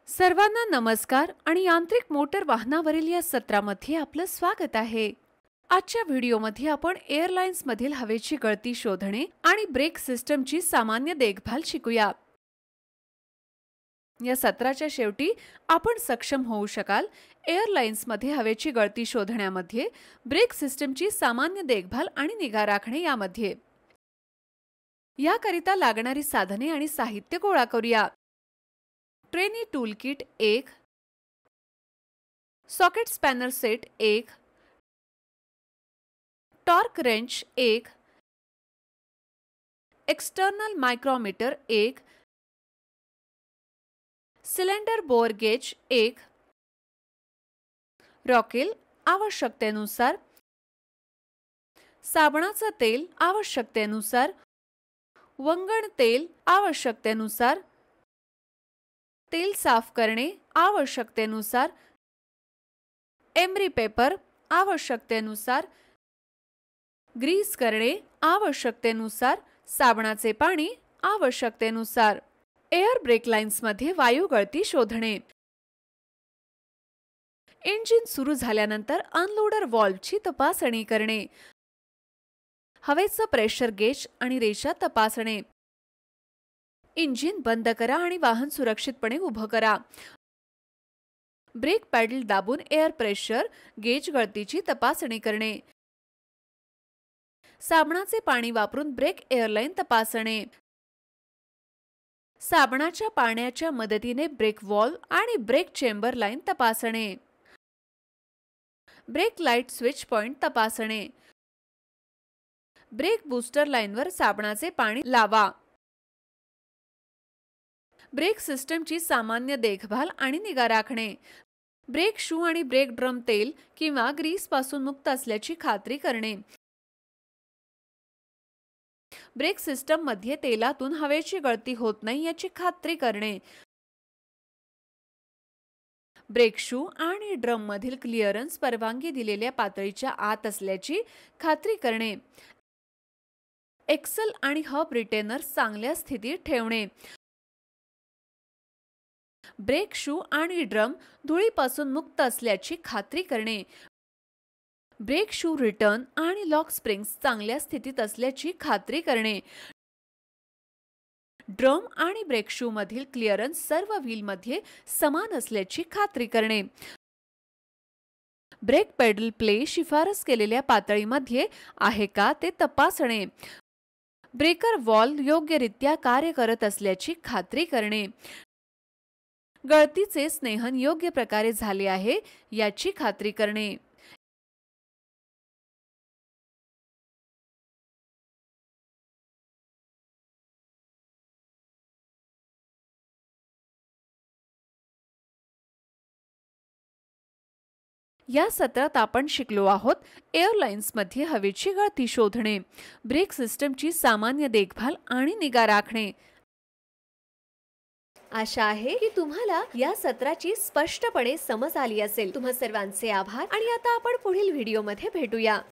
सर्वांना नमस्कार आणि यांत्रिक मोटर वाहनावरील या सत्रामध्ये आपलं स्वागत आहे। आजच्या व्हिडिओमध्ये आपण एअरलाइन्स मधील हवेची गळती शोधणे आणि ब्रेक सिस्टमची सामान्य देखभाल शिकूया। या सत्राच्या शेवटी आपण सक्षम होऊ शकाल एअरलाइन्स मध्ये हवेची गळती शोधण्यामध्ये, ब्रेक सिस्टमची सामान्य देखभाल आणि निगा राखणे यामध्ये। याकरिता लागणारी साधने आणि साहित्य गोळा करूया। Trainee toolkit 1, socket spanner set 1, torque wrench 1, external micrometer 1, cylinder bore gauge 1, रॉकेल आवश्यकतेनुसार, साबणाचं तेल आवश्यकतेनुसार, वंगण तेल आवश्यकतेनुसार, तेल साफ करणे आवश्यकतेनुसार, एमरी पेपर आवश्यकतेनुसार, ग्रीस करणे आवश्यकतेनुसार, साबणाचे पाणी आवश्यकतेनुसार। एअर ब्रेक लाइन्स मध्ये वायू गळती शोधणे। इंजिन सुरू झाल्यानंतर अनलोडर व्हॉल्व्हची तपासणी करणे, हवेचं प्रेशर गेज आणि रेषा तपासणे, इंजिन बंद करा आणि वाहन सुरक्षितपणे उभं करा, ब्रेक पॅडल दाबून एअर प्रेशर गेज गळतीची तपासणी करणे, साबणाचे पाणी वापरून ब्रेक एअरलाइन तपासणे, साबणाच्या पाण्याच्या मदतीने ब्रेक व्हॉल्व्ह आणि ब्रेक चेंबर लाइन तपासणे, ब्रेक लाइट स्विच पॉइंट तपासणे, ब्रेक बूस्टर लाइनवर साबणाचे पाणी लावा। ब्रेक सिस्टमची सामान्य देखभाल आणि निगा राखणे, ब्रेक शू आणि ब्रेक ड्रम तेल किंवा ग्रीस पासून मुक्त असल्याची खात्री करणे, ब्रेक सिस्टम मध्ये तेलातून हवेची गळती होत नाही याची खात्री करणे, ब्रेक शू आणि ड्रम मधील क्लिअरन्स परवानगी दिलेल्या पातळीच्या आत असल्याची खात्री करणे, एक्सेल आणि हब रिटेनर चांगल्या स्थितीत ठेवणे, ब्रेक शू आणि ड्रम धुळीपासून मुक्त असल्याची खात्री करणे, ब्रेक शू रिटर्न आणि लॉक स्प्रिंग्स चांगल्या स्थितीत असल्याची खात्री करणे, ड्रम आणि ब्रेक शू मधील क्लिअरन्स सर्व व्हील मध्ये समान असल्याची खात्री करणे, ब्रेक पेडल प्ले शिफारस केलेल्या पातळीमध्ये आहे का ते तपासणे, ब्रेकर व्हॉल्व्ह योग्यरित्या कार्य करत असल्याची खात्री करणे, गळतीचे स्नेहन योग्य प्रकारे झाले आहे याची खात्री करणे। या सत्रात आपण शिकलो आहोत एअरलाइन्स मध्ये हवेची गळती शोधणे, ब्रेक सिस्टमची सामान्य देखभाल आणि निगा राखणे। आशा आहे की तुम्हाला या सत्राची स्पष्टपणे समज आली असेल। तुम्हा सर्वांचे आभार आणि आता आपण पुढील व्हिडिओमध्ये भेटूया।